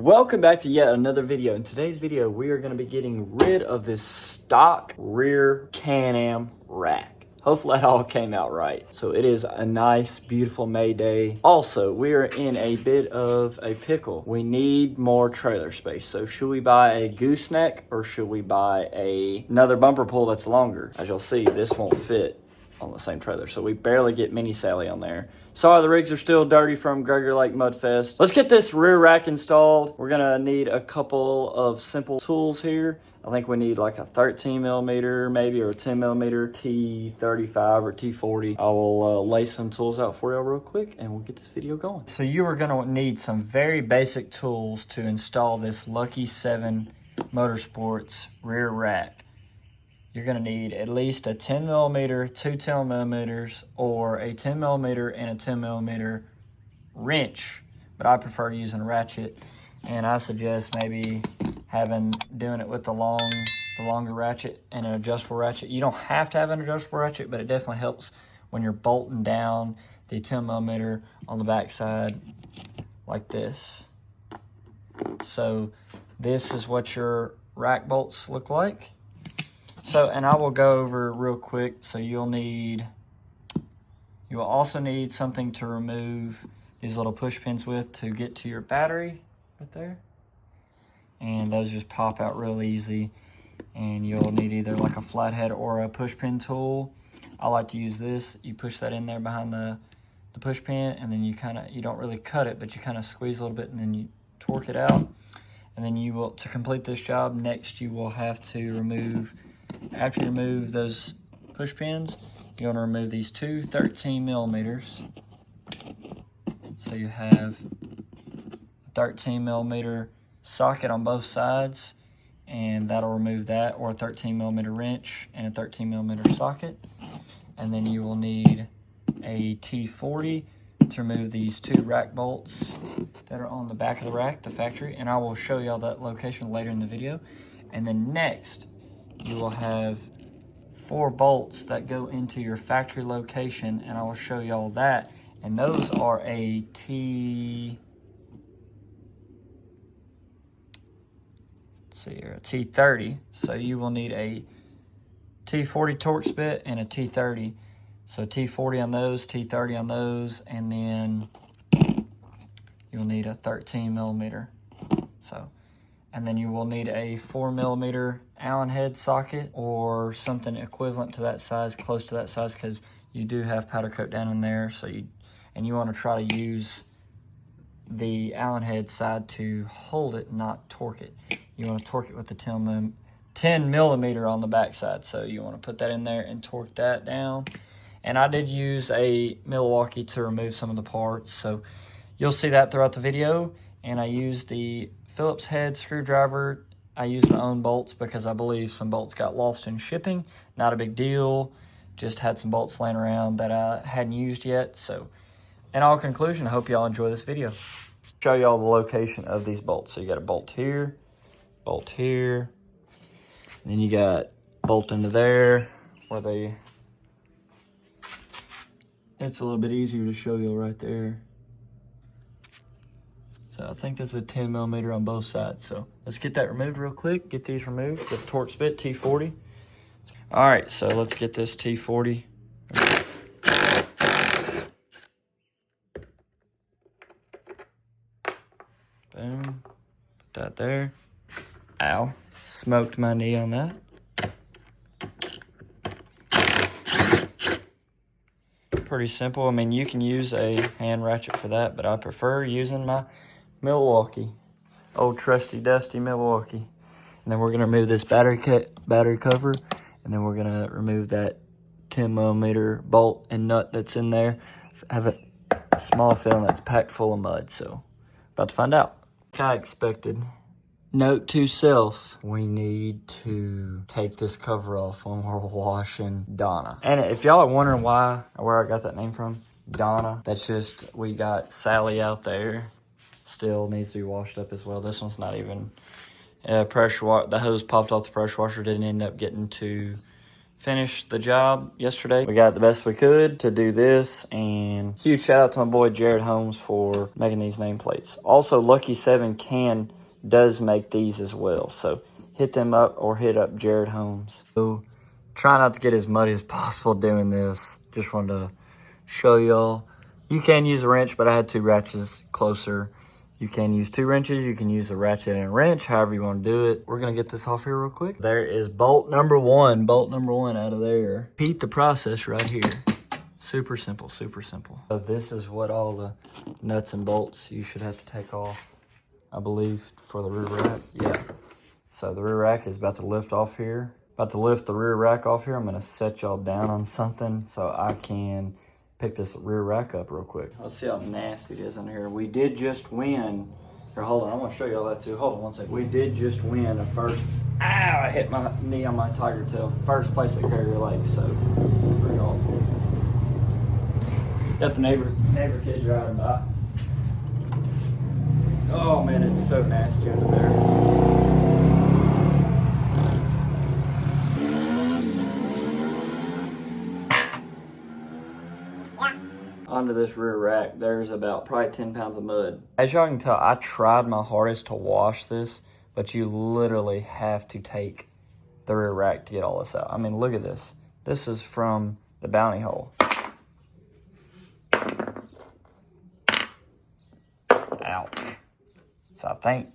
Welcome back to yet another video. In today's video, we are going to be getting rid of this stock rear Can-Am rack. Hopefully that all came out right. So it is a nice, beautiful May day. Also, we are in a bit of a pickle. We need more trailer space. So should we buy a gooseneck or should we buy another bumper pull that's longer? As you'll see, this won't fit on the same trailer, so we barely get Mini Sally on there. Sorry, the rigs are still dirty from Gregory Lake Mudfest. Let's get this rear rack installed. We're gonna need a couple of simple tools here. I think we need like a 13 millimeter maybe, or a 10 millimeter T35 or T40. I will lay some tools out for you real quick and we'll get this video going. So you are gonna need some very basic tools to install this Lucky 7 Motorsports rear rack. You're gonna need at least a 10 millimeter, two 10 millimeters, or a 10 millimeter and a 10 millimeter wrench, but I prefer using a ratchet, and I suggest maybe doing it with the longer ratchet and an adjustable ratchet. You don't have to have an adjustable ratchet, but it definitely helps when you're bolting down the 10 millimeter on the back side like this. So this is what your rack bolts look like. So, and I will go over real quick. So you will also need something to remove these little push pins with to get to your battery right there. And those just pop out real easy. And you'll need either like a flathead or a push pin tool. I like to use this. You push that in there behind the push pin, and then you don't really cut it, but you kind of squeeze a little bit and then you torque it out. And then you will, to complete this job, next you will have to remove, after you remove those push pins, you're going to remove these two 13 millimeters. So you have a 13 millimeter socket on both sides, and that'll remove that, or a 13 millimeter wrench and a 13 millimeter socket. And then you will need a T40 to remove these two rack bolts that are on the back of the rack, the factory, and I will show y'all that location later in the video. And then next, you will have 4 bolts that go into your factory location, and I will show y'all that. And those are a T30. So you will need a T40 Torx bit and a T30. So T40 on those, T30 on those, and then you'll need a 13 millimeter. And then you will need a 4 millimeter Allen head socket or something equivalent to that size, close to that size, because you do have powder coat down in there. And you want to try to use the Allen head side to hold it, not torque it. You want to torque it with the 10 millimeter on the back side. So you want to put that in there and torque that down. And I did use a Milwaukee to remove some of the parts, so you'll see that throughout the video. And I used the Phillips head screwdriver. I used my own bolts because I believe some bolts got lost in shipping. Not a big deal. Just had some bolts laying around that I hadn't used yet. So in all conclusion, I hope y'all enjoy this video. Show y'all the location of these bolts. So you got a bolt here, and then you got bolt into there where it's a little bit easier to show you right there. So I think that's a 10 millimeter on both sides. So let's get that removed real quick. Get these removed. The Torx bit, T40. All right, so let's get this T40. Boom. Put that there. Ow. Smoked my knee on that. Pretty simple. I mean, you can use a hand ratchet for that, but I prefer using my Milwaukee, old trusty dusty Milwaukee. And then we're gonna remove this battery cover, and then we're gonna remove that 10 millimeter bolt and nut that's in there. I have a small film that's packed full of mud, so about to find out. Like I expected. Note to self, we need to take this cover off when we're washing Donna. And if y'all are wondering why or where I got that name from, Donna, that's just, we got Sally out there. Still needs to be washed up as well. This one's not even pressure wash. The hose popped off the pressure washer, didn't end up getting to finished the job yesterday. We got the best we could to do this, and huge shout out to my boy Jared Holmes for making these nameplates. Also, Lucky 7 does make these as well, so hit them up or hit up Jared Holmes. So try not to get as muddy as possible doing this. Just wanted to show y'all. You can use a wrench, but I had 2 ratchets closer. You can use 2 wrenches. You can use a ratchet and a wrench, however you want to do it. We're going to get this off here real quick. There is bolt number 1 out of there. Repeat the process right here. Super simple, super simple. So this is what all the nuts and bolts you should have to take off, I believe, for the rear rack. Yeah. So the rear rack is about to lift off here. About to lift the rear rack off here. I'm going to set y'all down on something so I can pick this rear rack up real quick. Let's see how nasty it is in here. We did just win. Here, hold on. I want to show y'all that too. Hold on one second. We did just win a first. Ow! I hit my knee on my tiger tail. First place at Carrier Lake. So pretty awesome. Got the neighbor kids driving by. Oh man, it's so nasty under there. Onto this rear rack, there's about probably 10 pounds of mud. As y'all can tell, I tried my hardest to wash this, but you literally have to take the rear rack to get all this out. I mean, look at this. This is from the bounty hole. Ouch. So I think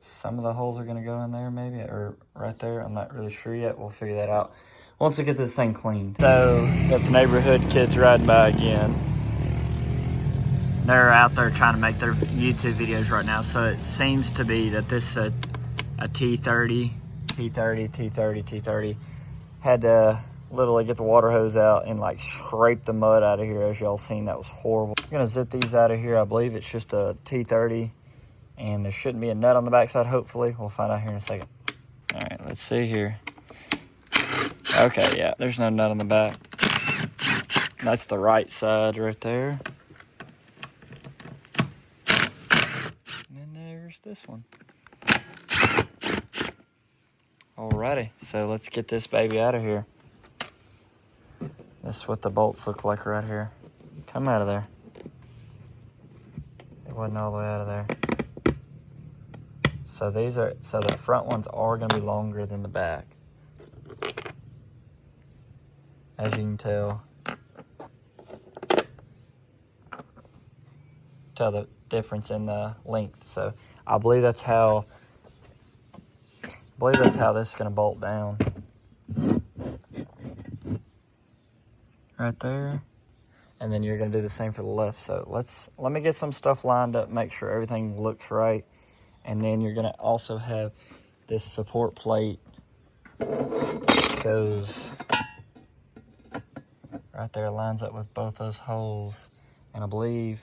some of the holes are gonna go in there maybe, or right there. I'm not really sure yet. We'll figure that out once I get this thing cleaned. So, got the neighborhood kids riding by again. They're out there trying to make their YouTube videos right now. So it seems to be that this is a T30. Had to literally get the water hose out and like scrape the mud out of here. As y'all seen, that was horrible. I'm gonna zip these out of here. I believe it's just a T30 and there shouldn't be a nut on the backside, hopefully. We'll find out here in a second. All right, let's see here. Okay, yeah, there's no nut on the back. That's the right side right there. And then there's this one. Alrighty, so let's get this baby out of here. This is what the bolts look like right here. Come out of there. It wasn't all the way out of there. So the front ones are gonna be longer than the back. As you can tell the difference in the length. So I believe that's how this is gonna bolt down. Right there. And then you're gonna do the same for the left. So let me get some stuff lined up, make sure everything looks right. And then you're gonna also have this support plate goes right there, lines up with both those holes. And I believe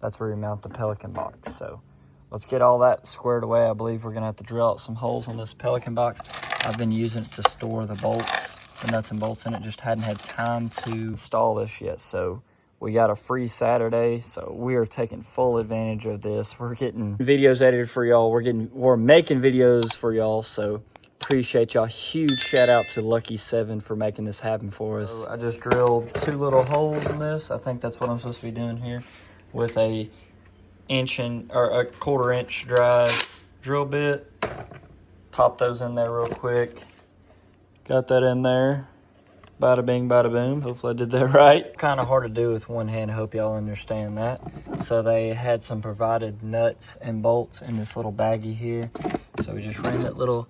that's where you mount the Pelican box. So let's get all that squared away. I believe we're gonna have to drill out some holes on this Pelican box. I've been using it to store the bolts, the nuts and bolts in it. Just hadn't had time to install this yet. So we got a free Saturday, so we are taking full advantage of this. We're getting videos edited for y'all. We're making videos for y'all, so appreciate y'all. Huge shout out to Lucky 7 for making this happen for us. So I just drilled 2 little holes in this. I think that's what I'm supposed to be doing here with a 1/4 inch drive drill bit. Pop those in there real quick. Got that in there. Bada bing, bada boom. Hopefully I did that right. Kind of hard to do with one hand. I hope y'all understand that. So they had some provided nuts and bolts in this little baggie here. So we just ran that little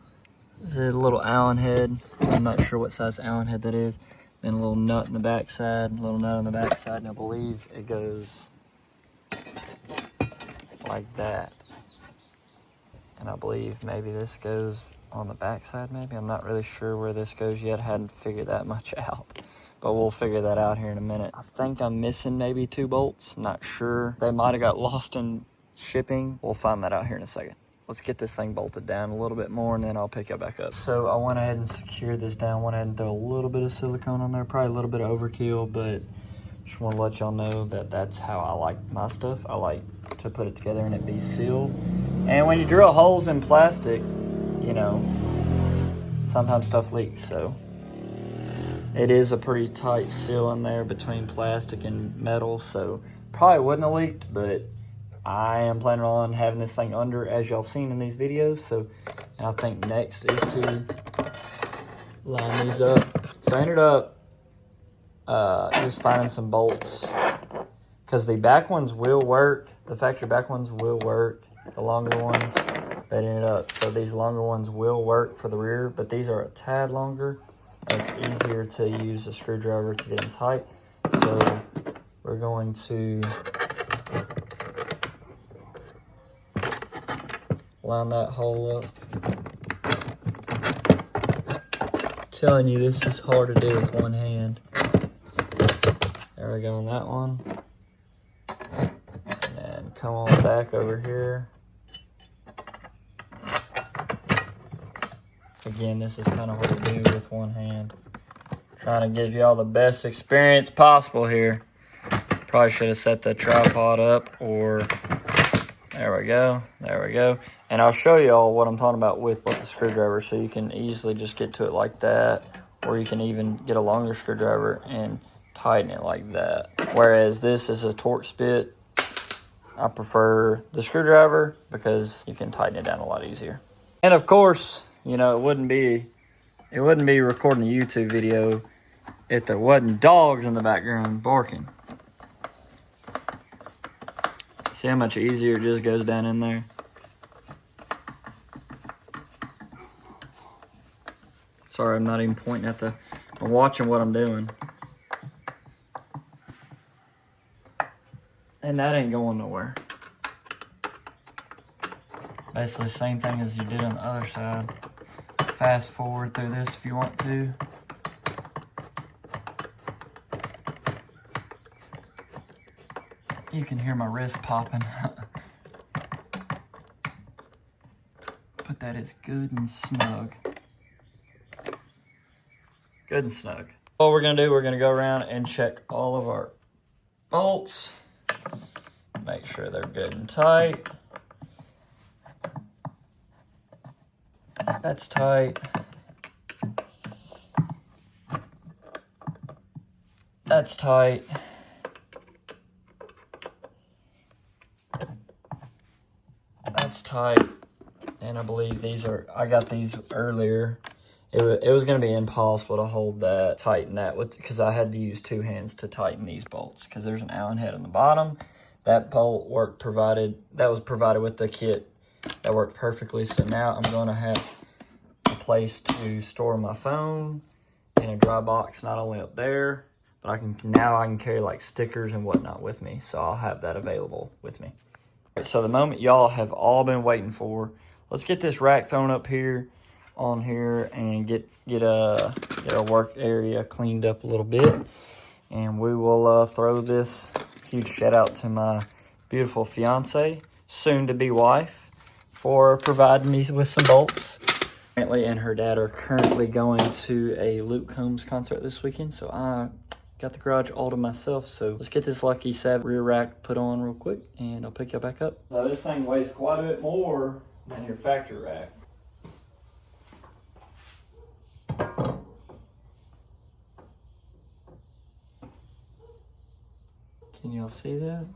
Allen head. I'm not sure what size Allen head that is. Then a little nut in the backside, a little nut on the backside, and I believe it goes like that. And I believe maybe this goes on the backside, maybe. I'm not really sure where this goes yet. I hadn't figured that much out, but we'll figure that out here in a minute. I think I'm missing maybe 2 bolts. Not sure. They might have got lost in shipping. We'll find that out here in a second. Let's get this thing bolted down a little bit more and then I'll pick it back up. So I went ahead and secured this down. Went ahead and throw a little bit of silicone on there, probably a little bit of overkill, but just want to let y'all know that that's how I like my stuff. I like to put it together and it be sealed. And when you drill holes in plastic, you know, sometimes stuff leaks, so It is a pretty tight seal in there between plastic and metal, so probably wouldn't have leaked, but I am planning on having this thing under, as y'all seen in these videos. So, and I think next is to line these up. So I ended up just finding some bolts, because the back ones will work. The factory back ones will work. The longer ones, that ended up, so these longer ones will work for the rear, but these are a tad longer, and it's easier to use a screwdriver to get them tight. So we're going to line that hole up. I'm telling you, this is hard to do with one hand. There we go on that one. And then come on back over here. Again, this is kind of hard to do with one hand. Trying to give you all the best experience possible here. Probably should have set the tripod up, or there we go, there we go. And I'll show you all what I'm talking about with the screwdriver, so you can easily just get to it like that, or you can even get a longer screwdriver and tighten it like that. Whereas this is a Torx bit. I prefer the screwdriver because you can tighten it down a lot easier. And of course, you know, it wouldn't be recording a YouTube video if there wasn't dogs in the background barking. See how much easier it just goes down in there? Sorry, I'm not even pointing at I'm watching what I'm doing. And that ain't going nowhere. Basically the same thing as you did on the other side. Fast forward through this if you want to. You can hear my wrist popping. But that is good and snug. Good and snug. What we're gonna do, we're gonna go around and check all of our bolts. Make sure they're good and tight. That's tight. That's tight. That's tight. And I believe these are, I got these earlier. It was going to be impossible to hold that, tighten that, because I had to use two hands to tighten these bolts, because there's an Allen head on the bottom. That bolt that was provided with the kit. That worked perfectly. So now I'm going to have a place to store my phone in a dry box, not only up there, but I can carry like stickers and whatnot with me. So I'll have that available with me. All right, so the moment y'all have all been waiting for, let's get this rack thrown up here on here and get our work area cleaned up a little bit. And we will throw this. Huge shout out to my beautiful fiance, soon to be wife, for providing me with some bolts. Apparently, and her dad are currently going to a Luke Combs concert this weekend, so I got the garage all to myself. So let's get this Lucky 7 rear rack put on real quick, and I'll pick you back up. So this thing weighs quite a bit more than your factory rack. Can y'all see that?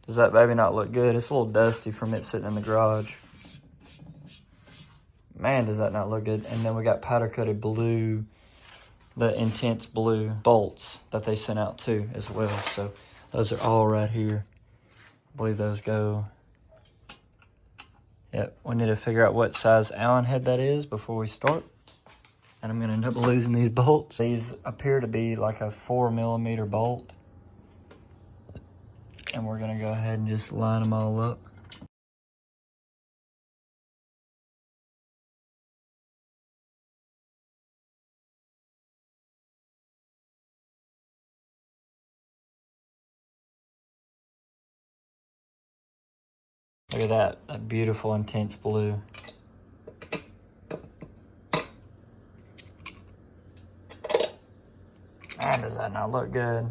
Does that baby not look good? It's a little dusty from it sitting in the garage. Man, does that not look good. And then we got powder coated blue, the intense blue bolts that they sent out too as well. So those are all right here. I believe those go. Yep, we need to figure out what size Allen head that is before we start. And I'm gonna end up losing these bolts. These appear to be like a 4mm bolt. And we're gonna go ahead and just line them all up. Look at that beautiful intense blue. Man, does that not look good?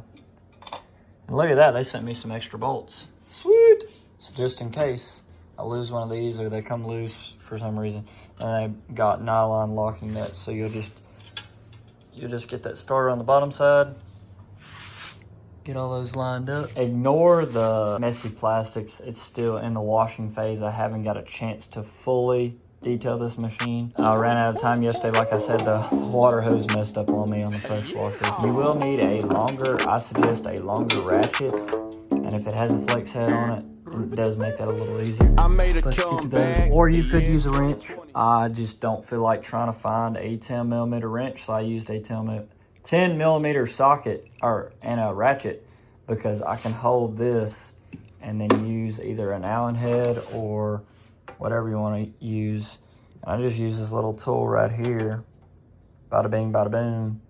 And look at that, they sent me some extra bolts. Sweet! So just in case I lose one of these or they come loose for some reason, and I got nylon locking nuts, so you'll just you just get that starter on the bottom side. Get all those lined up. Ignore the messy plastics. It's still in the washing phase. I haven't got a chance to fully detail this machine. I ran out of time yesterday. Like I said, the water hose messed up on me on the press washer. You will need a longer, I suggest a longer ratchet. And if it has a flex head on it, it does make that a little easier. Let's get to those. Or you could use a wrench. I just don't feel like trying to find a 10mm wrench, so I used a 10mm socket and a ratchet, because I can hold this and then use either an Allen head or whatever you want to use. And I just use this little tool right here. Bada bing, bada boom.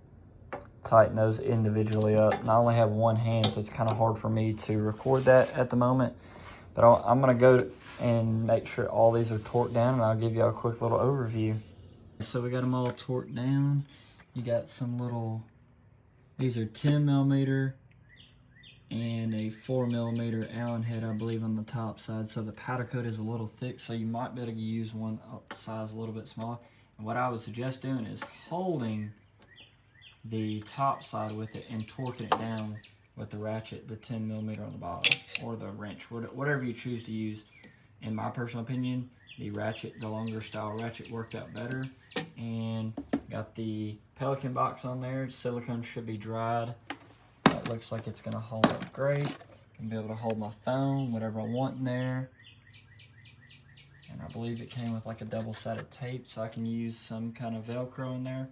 Tighten those individually up. And I only have one hand, so it's kind of hard for me to record that at the moment. But I'm going to go and make sure all these are torqued down, and I'll give you a quick little overview. So we got them all torqued down. You got some little, these are 10mm and a 4mm Allen head, I believe, on the top side. So the powder coat is a little thick, so you might be able to use one size a little bit smaller. And what I would suggest doing is holding the top side with it and torquing it down with the ratchet, the 10mm on the bottom, or the wrench, whatever you choose to use. In my personal opinion, the ratchet, the longer style ratchet, worked out better. And got the Pelican box on there. Silicone should be dried. That looks like it's gonna hold up great. I'm be able to hold my phone, whatever I want in there. And I believe it came with like a double-sided tape, so I can use some kind of Velcro in there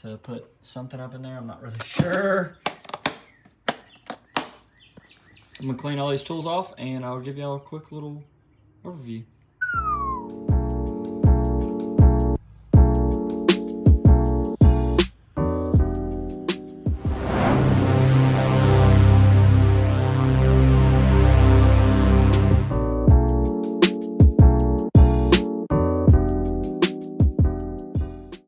to put something up in there. I'm not really sure. I'm gonna clean all these tools off, and I'll give y'all a quick little overview.